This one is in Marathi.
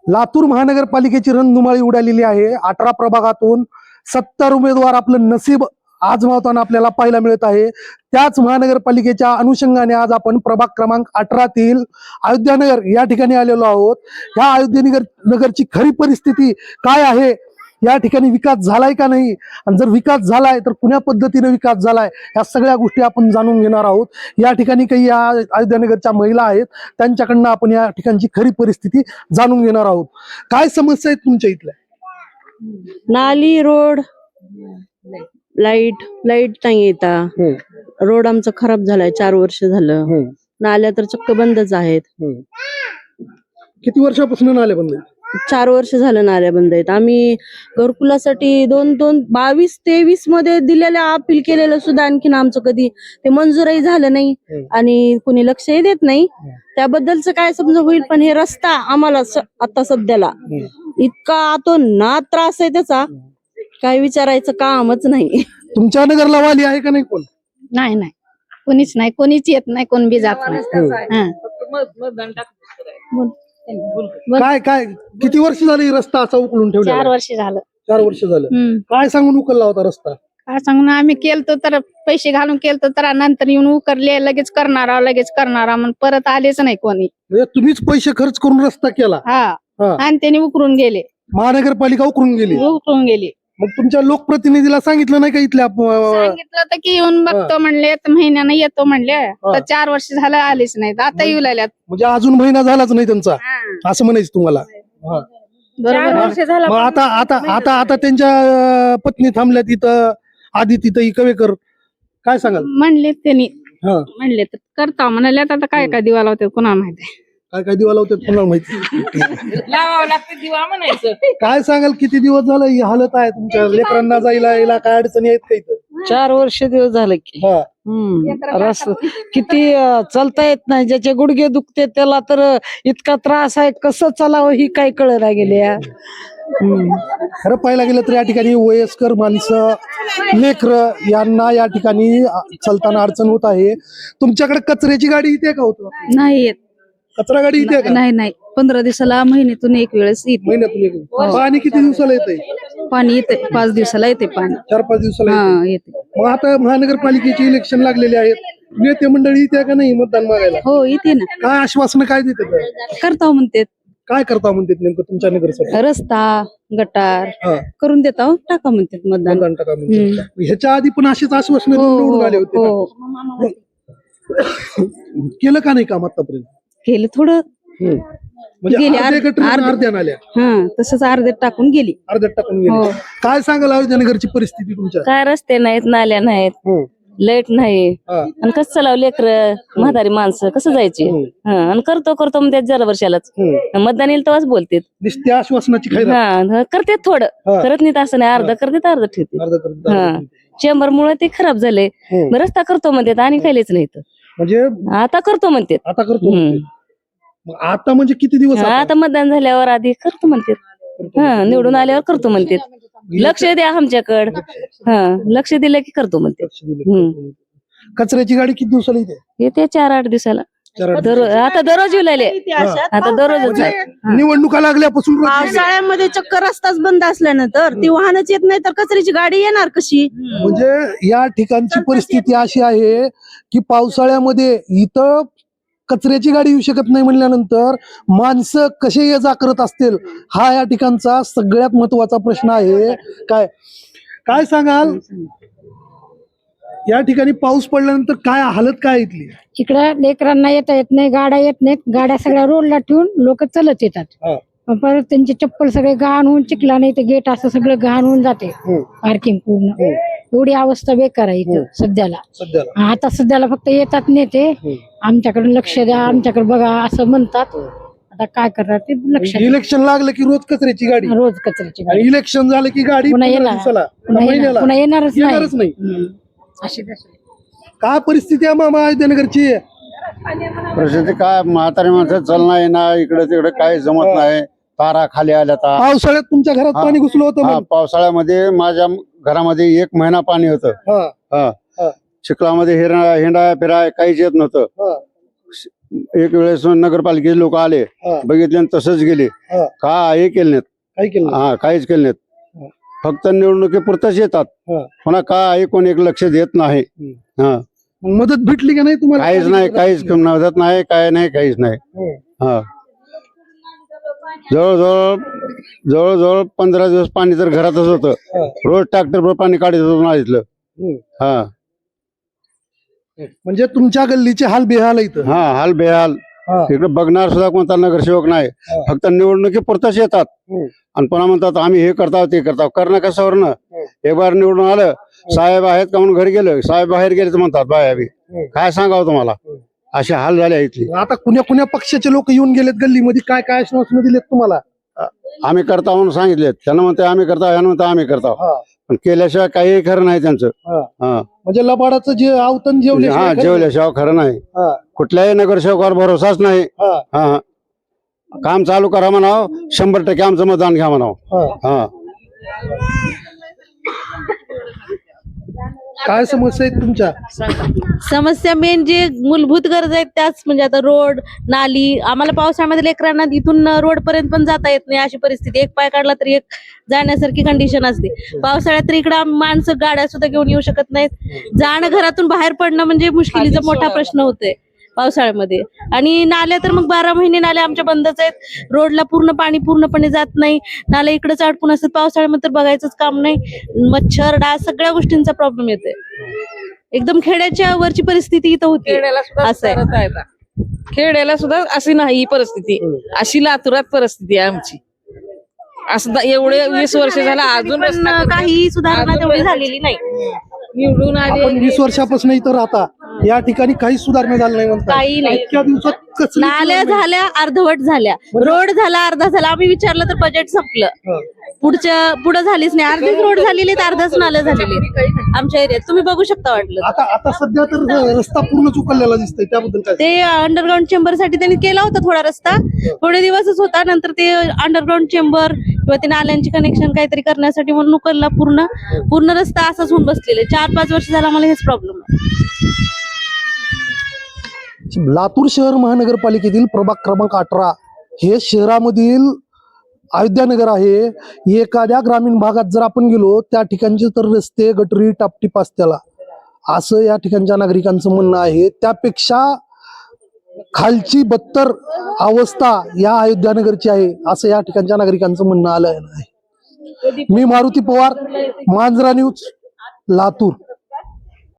लातूर महानगरपालिकेची रणधुमाळी उडालेली आहे। 18 प्रभागातून 70 उमेदवार आपलं नसीब आजमावताना आपल्याला पाहायला मिळत आहे। त्याच महानगरपालिकेच्या अनुषंगाने आज आपण प्रभाग क्रमांक 18 तील अयोध्यानगर या ठिकाणी आलेलो आहोत। या अयोध्यानगरची खरी परिस्थिती काय आहे, या ठिकाणी विकास झालाय का नाही, आणि जर विकास झालाय तर कुण्या पद्धतीने विकास झालाय, या सगळ्या गोष्टी आपण जाणून घेणार आहोत। या ठिकाणी काही या अयोध्यानगरच्या महिला आहेत, त्यांच्याकडनं आपण या ठिकाणची खरी परिस्थिती जाणून घेणार आहोत। काय समस्या आहेत तुमच्या इथल्या? नाली, रोड, लाईट नाही येता। रोड आमचा खराब झालाय, 4 वर्ष झालं। नाल्या तर चक्क बंदच आहेत। किती वर्षापासून नाले बंद आहेत? 4 वर्ष झालं नाल्या बंद आहेत। आम्ही घरकुलासाठी 22-23 मध्ये दिलेल्या अपील केलेलं सुद्धा आणखीन आमचं कधी ते मंजूरही झालं नाही आणि कुणी लक्षही देत नाही। त्याबद्दलच काय समजा होईल, पण हे रस्ता आम्हाला आता सध्याला इतका अतोनात त्रास आहे त्याचा, काय विचारायचं कामच नाही। तुमच्या नगरला वाली आहे का नाही कोण? नाही नाही, कोणीच नाही, कोणीच येत नाही, कोण बी जात नाही। काय काय किती वर्ष झाली रस्ता असा उकळून ठेवला? 4 वर्ष झालं। 4 वर्ष झालं। काय सांगून उकलला होता रस्ता? काय सांगून आम्ही केलतो तर पैसे घालून केलतो, तर नंतर येऊन उकरले, लगेच करणारा म्हणून परत आलेच नाही कोणी। म्हणजे तुम्हीच पैसे खर्च करून रस्ता केला? हा, आणि त्यांनी उकरून गेले, महानगरपालिका उकरून गेली? उकरून गेली। मग तुमच्या लोकप्रतिनिधीला सांगितलं नाही का इथल्या? सांगितलं होतं की येऊन बघतो म्हणले, महिन्यानं येतो म्हणले, तर 4 वर्ष झालं आलेच नाहीत, आता येऊ लागल्यात। म्हणजे अजून महिना झालाच नाही त्यांचा, असं म्हणायचं तुम्हाला? 4 वर्ष झालं। मग आता त्यांच्या पत्नी थांबल्या तिथं, आधी तिथं कवेकर, काय सांगाल? म्हणले त्यांनी, म्हणले तर करता म्हणाले, आता काय दिवा लावते कोणाला माहिती, काय दिवा लावतात कोणाला माहिती, लावावं लागतं दिवा म्हणायचं। काय सांगाल? किती दिवस झालं ही हालत आहे तुमच्या लेकरांना जायला यायला? काय अडचणी आहेत का इथं? 4 वर्ष दिवस झालं की रस्ता किती चालता येत नाही, ज्याचे गुडघे दुखते त्याला तर इतका त्रास आहे, कसं चालावं ही काय कळना गेले। खरं पाहायला गेलं तर या ठिकाणी वयस्कर माणसं, लेकरं यांना या ठिकाणी चालताना अडचण होत आहे। तुमच्याकडे कचऱ्याची गाडी येते का? होतं नाही येत कचरा गाडी येते का? नाही, 15 दिवसाला, महिन्यातून एक वेळेस येते। महिन्यातून एक? पाणी किती दिवसाला येते? पाणी येते 5 दिवसाला येते पाणी, 4-5 दिवसाला येते। मग आता महानगरपालिकेचे इलेक्शन लागलेले आहेत, नेते मंडळी येते का नाही मतदान मागायला? हो येते ना। काय आश्वासन काय देतात? करता म्हणते। काय करता म्हणतात नेमकं तुमच्या नगरसाठी? रस्ता, गटार करून देता, टाका म्हणतात मतदान। मतदान टाका म्हणतात। ह्याच्या आधी पण असेच आश्वासन निवडून आले होते का? केलं का नाही काम आतापर्यंत? केलं थोडं, म्हणजे अर्ध्या नाल्या तसंच अर्ध्यात टाकून गेली। अर्ध्यात टाकून गेली। काय सांगाल अयोध्यानगरची परिस्थिती तुमच्या? काय रस्ते नाहीत, नाल्या नाहीत, लाईट नाही, आणि कसं चालावं लेकर म्हातारी माणसं कसं जायची? आणि करतो म्हणते 4 वर्षालाच मतदान येईल तेव्हाच बोलते, नुसत्या आश्वासनाची खैरात करते, थोडं करत नाही, असं नाही, अर्ध करते अर्ध ठेवते। चेंबर मुळे ते खराब झाले, रस्ता करतो म्हणतात आणि काहीच नाही, म्हणजे आता करतो म्हणतात, आता करतो म्हणते। मग आता म्हणजे किती दिवस? आता मतदान झाल्यावर आधी करतो म्हणतात, निवडून आल्यावर करतो म्हणतात, लक्ष द्या आमच्याकडे, लक्ष दिलं की करतो म्हणतात। कचऱ्याची गाडी किती दिवसाला येते? 4-8 दिवसाला। आता दररोज येऊ लागले, आता दररोजच आहे। निवडणुका लागल्यापासून पावसाळ्यामध्ये चक्क रस्ताच बंद असल्यानंतर ती वाहनच येत नाही, तर कचऱ्याची गाडी येणार कशी? म्हणजे या ठिकाणची परिस्थिती अशी आहे की पावसाळ्यामध्ये इथं कचऱ्याची गाडी येऊ शकत नाही, म्हणल्यानंतर माणसं कसे ये जा करत असतील, हा या ठिकाणचा सगळ्यात महत्वाचा प्रश्न आहे। काय सांगाल? या ठिकाणी पाऊस पडल्यानंतर काय हालत काय इथली? इकडं लेकरांना येता येत नाही, गाड्या येत नाहीत, गाड्या सगळ्या रोडला ठेवून लोक चलत येतात, परत त्यांचे चप्पल सगळे घाण होऊन, चिखला नाही ते गेट असं सगळं घाण होऊन जाते, पार्किंग पूर्ण। एवढी अवस्था बेकार आहे इथं सध्याला। आता सध्याला फक्त येतात नेते, आमच्याकडे लक्ष द्या, आमच्याकडे बघा असं म्हणतात, आता काय करणार ते लक्ष। इलेक्शन लागलं की रोज कचऱ्याची गाडी, रोज कचऱ्याची गाडी, इलेक्शन झालं की गाडी पुन्हा येणारच नाही। काय परिस्थिती आहे मामा अयोध्यानगरची? परिस्थिती काय, म्हातारी माणसं चलना येणार, इकडे तिकडे काही जमत नाही, तारा खाली आल्या। पावसाळ्यात तुमच्या घरात पाणी घुसलं होतं? पावसाळ्यामध्ये माझ्या घरामध्ये 1 महिना पाणी होतं, चिखलामध्ये हिंडा फिराय काहीच येत नव्हतं। एक वेळेस नगरपालिकेचे लोक आले, हा. बघितले आणि तसंच गेले. हा. काय केले नाहीत. काय केलं हा, काहीच केले नाहीत. फक्त निवडणुकीपुरतच येतात. हा. पुन्हा काय कोण एक लक्ष देत नाही. हा, मग मदत भेटली का नाही तुम्हाला? काहीच नाही, काहीच मदत नाही, काय नाही, काहीच नाही. हा, जवळजवळ 15 दिवस पाणी तर घरातच होतं. रोज ट्रॅक्टरवर पाणी काढत होतो ना इथलं. हा म्हणजे तुमच्या गल्लीचे हाल बेहाल आहे इथं. हा, हाल बेहाल. इकडे बघणार सुद्धा कोणता नगरसेवक नाही. फक्त निवडणुकीपुरतच येतात आणि पुन्हा म्हणतात आम्ही हे करताव ते करताव. करणं कशावर ना, एक बार निवडून आलं, साहेब आहेत का म्हणून घरी गेलं, साहेब बाहेर गेले तर म्हणतात बाया बी. काय सांगावं तुम्हाला, असे हाल झाले इथले. आता कुण्या पक्षाचे लोक येऊन गेलेत गल्लीमध्ये, काय काय आश्वासनं दिलेत तुम्हाला? आम्ही करता म्हणून सांगितले, त्यांना म्हणते आम्ही करताव, ह्यानं म्हणतो आम्ही करताव, पण केल्याशिवाय काही खरं नाही त्यांचं. हा, म्हणजे लबाडाचं जे आवतन जेवले हा, जेवल्याशिवाय खरं नाही. कुठल्याही नगरसेवकावर भरोसाच नाही. हा, काम चालू करा म्हणाव, 100% आमचं मतदान घ्या म्हणाव. हा, काय समस्या आहेत तुमच्या? समस्या मेन जे मूलभूत गरज आहेत त्याच, म्हणजे आता रोड, नाली. आम्हाला पावसाळ्यामध्ये लेकरांना इथून रोड पर्यंत पण जाता येत नाही अशी परिस्थिती. एक पाय काढला तरी एक जाण्यासारखी कंडिशन असते. पावसाळ्यात तर इकडं माणसं गाड्या सुद्धा घेऊन येऊ शकत नाहीत. जाणं, घरातून बाहेर पडणं म्हणजे मुश्किलीचा मोठा प्रश्न होतोय पावसाळ्यामध्ये. आणि नाल्या तर मग 12 महिने नाल्या आमच्या बंदच आहेत. रोडला पूर्ण पाणी पूर्णपणे जात नाही. नाल्या इकडेच अडकून असतात. पावसाळ्यामध्ये तर बघायचंच काम नाही. मच्छर, डास सगळ्या गोष्टींचा प्रॉब्लेम येतोय. एकदम खेड्याच्या वरची परिस्थिती इथं होती. खेड्याला सुद्धा असं आहे. सुधारता येतं. खेड्याला सुद्धा अशी नाही ही परिस्थिती. अशी लातूरात परिस्थिती आहे आमची. असं एवढे 20 वर्ष झालं अजून पण रस्ता काही सुधारणा तेवढी झालेली नाही. निवडून आपण आले 20 वर्षापासून इथं राहता, या ठिकाणी काही सुधारणा झाली नाही म्हणतात. काही नाही. इतक्या दिवसात कसली नाल्या सुधारणा? झाल्या अर्धवट झाल्या, रोड झाला अर्धा झाला. आम्ही विचारलं तर बजेट संपलं. पुढे झालीच नाही. अर्धीच रोड झालेली, अर्धाच नाल्या झालेली आमच्या एरियात. तुम्ही बघू शकता वाटलं. आता सध्या तर रस्ता पूर्ण चुकलेला दिसतोय, त्याबद्दल काय? ते अंडरग्राऊंड चेंबर साठी त्यांनी केला होता थोडा रस्ता, थोडे दिवसच होता. नंतर ते अंडरग्राऊंड चेंबर किंवा ते नाल्यांचे कनेक्शन काहीतरी करण्यासाठी म्हणून उकलला. पूर्ण रस्ता असाच होऊन बसलेले. 4-5 वर्ष झाला मला हेच प्रॉब्लेम आहे. लातूर शहर महानगरपालिकेतील प्रभाग क्रमांक 18 हे शहरामधील अयोध्यानगर आहे. एखाद्या ग्रामीण भागात जर आपण गेलो, त्या ठिकाणचे तर रस्ते, गटरी, टापटीप असत्याला, असं या ठिकाणच्या नागरिकांचं म्हणणं आहे. त्यापेक्षा खालची बत्तर अवस्था या अयोध्यानगरची आहे, असं या ठिकाणच्या नागरिकांचं म्हणणं आलं आहे. मी मारुती पवार, मांजरा न्यूज, लातूर.